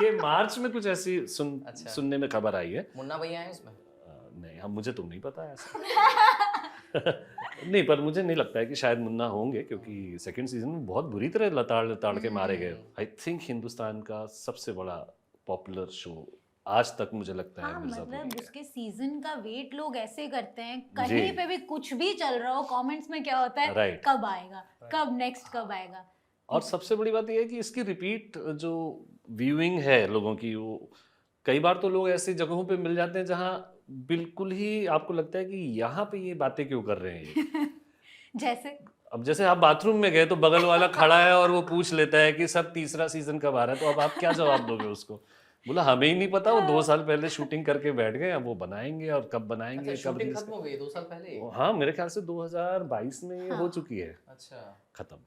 ये मार्च में कुछ ऐसी सुनने में खबर आई है। मुन्ना भैया हैं उसमें? नहीं, हम मुझे तो नहीं पता ऐसा। नहीं, पर मुझे नहीं लगता है कि शायद मुन्ना होंगे, क्योंकि सेकंड सीजन में बहुत बुरी तरह लताड़ लताड़ के मारे गए। आई थिंक हिंदुस्तान का सबसे बड़ा पॉपुलर शो आज तक मुझे लगता है मिर्जापुर मतलब ही है। उसके सीजन का वेट लोग ऐसे करते हैं, जी। कहीं पे भी कुछ भी चल रहा हो कमेंट्स में क्या होता है, Right. कब आएगा, कब नेक्स्ट कब आएगा। और सबसे बड़ी बात यह है कि इसकी रिपीट जो व्यूइंग है लोगों की, वो कई बार तो लोग ऐसी जगहों पे मिल जाते हैं जहां बिल्कुल ही आपको लगता है कि यहाँ पे ये बातें क्यों कर रहे हैं ये। जैसे अब जैसे आप बाथरूम में गए तो बगल वाला खड़ा है और वो पूछ लेता है कि सब तीसरा सीजन कब आ रहा है, तो अब आप क्या जवाब दोगे उसको? बोला हमें ही नहीं पता, वो 2 साल पहले शूटिंग करके बैठ गए, अब वो बनाएंगे और कब बनाएंगे, अच्छा, कब शूटिंग रिलीज खत्म हो गई 2 साल पहले? हाँ, मेरे ख्याल से 2022 में ये हो हाँ। चुकी है अच्छा, खत्म।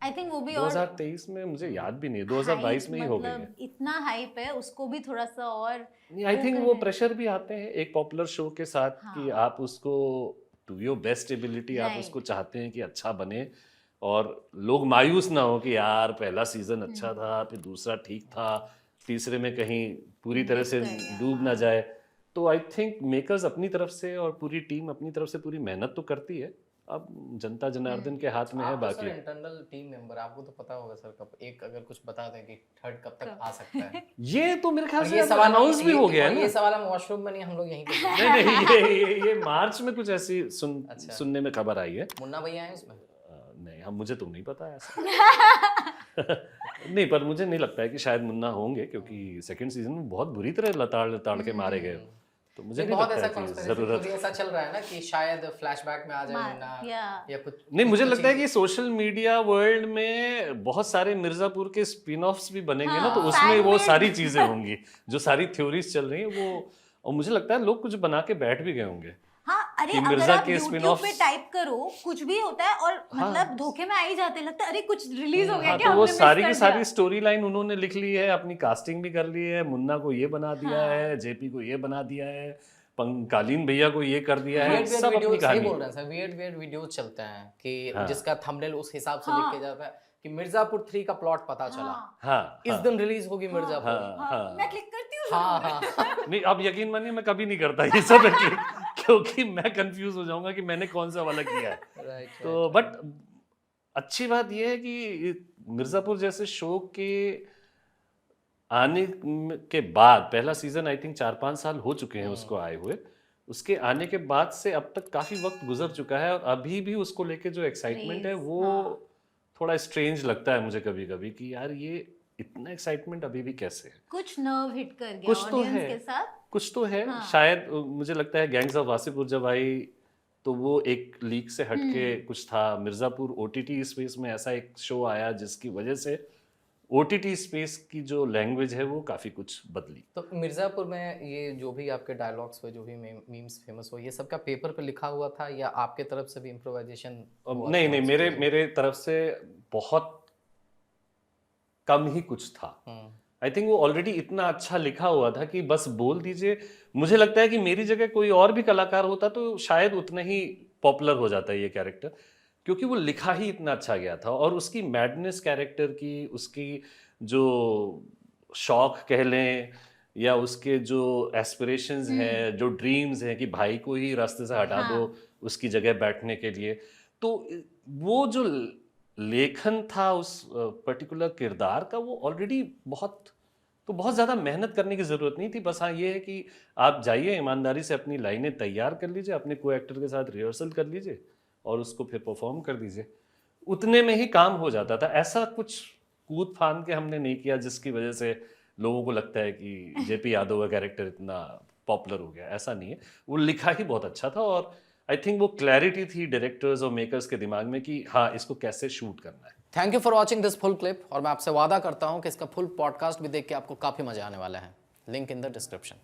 आई थिंक वो भी और 2023 में मुझे याद भी नहीं, 2022 hype, में ही हो गई है। मतलब इतना हाइप है उसको भी थोड़ा सा और नहीं, आई थिंक वो प्रेशर भी आते हैं एक पॉपुलर शो के साथ कि हाँ। आप उसको टू योर बेस्ट एबिलिटी आप Right. उसको चाहते हैं कि अच्छा बने और लोग मायूस ना हो कि यार पहला सीजन अच्छा था, फिर दूसरा ठीक था, तीसरे में कहीं पूरी तरह से डूब ना जाए। तो आई थिंक मेकर्स अपनी तरफ से और पूरी टीम अपनी तरफ से पूरी मेहनत तो करती है, अब जनता जनार्दन के हाथ में है। आप तो बाकी सर इंटरनल टीम मेंबर, आपको तो पता होगा सर कब एक अगर कुछ बता दें कि थर्ड कब तक आ सकता है। ये तो मेरे ख्याल और से ये सवाल अनाउंस भी हो गया है ना। ये सवाल हम वॉशरूम में नहीं, हम लोग यहीं पे नहीं, ये मार्च में कुछ ऐसी सुनने में खबर आई है। मुन्ना भैया हैं उसमें? नहीं, हम मुझे तो नहीं पता ऐसा। नहीं, पर मुझे नहीं लगता है कि शायद मुन्ना होंगे, क्योंकि सेकंड सीजन में बहुत बुरी तरह लताड़ लताड़ के मारे गए, तो मुझे नहीं बहुत लगता ऐसा है कि कॉन्स्पिरेसी जरूरत। थ्योरी ऐसा चल रहा है ना कि शायद फ्लैशबैक में आ जाए मुन्ना या कुछ। नहीं, मुझे लगता है कि सोशल मीडिया वर्ल्ड में बहुत सारे मिर्जापुर के स्पिन ऑफ्स भी बनेंगे ना, तो उसमें वो सारी चीजें होंगी जो सारी थ्योरीज चल रही हैं वो, और मुझे लगता है लोग कुछ बना के बैठ भी गए होंगे। हाँ, अरे कि अगर मिर्जा आप के YouTube spin-offs- पे टाइप करो कुछ भी होता है और मतलब धोखे में आ ही जाते, लगता है अरे कुछ रिलीज हो गया क्या, तो वो हमने miss सारी कर की दिया। सारी स्टोरी लाइन उन्होंने लिख ली है, अपनी कास्टिंग भी कर ली है, मुन्ना को ये बना दिया है, जेपी को ये बना दिया है, कालीन भैया को ये कर दिया है, सब अपनी सही कहानी। बोल रहे हैं सर, वियर्ड वीडियोस चलते हैं कि जिसका थंबनेल उस हिसाब से हाँ। लिख के जाता है कि मिर्जापुर 3 का प्लॉट पता चला, हाँ, इस दिन रिलीज होगी मिर्जापुर। हाँ, मैं क्लिक करती हूँ हाँ जरूर। हाँ नहीं, अब यकीन मानिए मैं कभी नहीं करता ये सब क्योंकि मैं कंफ्यूज हो जाऊंगा कि मैंने कौन सा वाला किया है। राइट। तो बट अच्छी बात यह है कि मिर्जापुर जैसे शो के आने के बाद, पहला सीजन आई थिंक 4-5 साल हो चुके हैं उसको आए हुए, उसके आने के बाद से अब तक काफी वक्त गुजर चुका है और अभी भी उसको लेके जो एक्साइटमेंट है वो थोड़ा स्ट्रेंज लगता है मुझे कभी कभी कि यार ये इतना एक्साइटमेंट अभी भी कैसे है। कुछ नर्व हिट कर गया कुछ तो ऑडियंस है, के साथ, कुछ तो है। शायद मुझे लगता है गैंग्स ऑफ वासेपुर जब आई तो वो एक लीक से हटके कुछ था, मिर्जापुर ओटीटी स्पेस में ऐसा एक शो आया जिसकी वजह से ओटीटी स्पेस की जो लैंग्वेज है वो काफी कुछ बदली। तो मिर्जापुर में ये जो भी आपके डायलॉग्स हुए, जो भी मीम्स फेमस हुए, ये सबका पेपर पे लिखा हुआ था या आपके तरफ से भी इम्प्रोवाइजेशन? नहीं, मेरे तरफ से बहुत कम ही कुछ था। आई थिंक वो ऑलरेडी इतना अच्छा लिखा हुआ था कि बस बोल दीजिए। मुझे लगता है कि मेरी जगह कोई और भी कलाकार होता तो शायद उतना ही पॉपुलर हो जाता है ये कैरेक्टर, क्योंकि वो लिखा ही इतना अच्छा गया था और उसकी मैडनेस कैरेक्टर की, उसकी जो शौक कह लें या उसके जो एस्पिरेशंस हैं, जो ड्रीम्स हैं कि भाई को ही रास्ते से हटा दो उसकी जगह बैठने के लिए, तो वो जो लेखन था उस पर्टिकुलर किरदार का वो ऑलरेडी बहुत ज़्यादा मेहनत करने की ज़रूरत नहीं थी। बस हाँ ये है कि आप जाइए ईमानदारी से अपनी लाइनें तैयार कर लीजिए, अपने को एक्टर के साथ रिहर्सल कर लीजिए और उसको फिर परफॉर्म कर दीजिए, उतने में ही काम हो जाता था। ऐसा कुछ कूद फान के हमने नहीं किया जिसकी वजह से लोगों को लगता है कि जेपी यादव का कैरेक्टर इतना पॉपुलर हो गया, ऐसा नहीं है। वो लिखा ही बहुत अच्छा था और आई थिंक वो क्लैरिटी थी डायरेक्टर्स और मेकर्स के दिमाग में कि हाँ इसको कैसे शूट करना है। Thank you for watching this full clip और मैं आपसे वादा करता हूँ कि इसका फुल पॉडकास्ट भी देख के आपको काफ़ी मजा आने वाला है। Link in the description.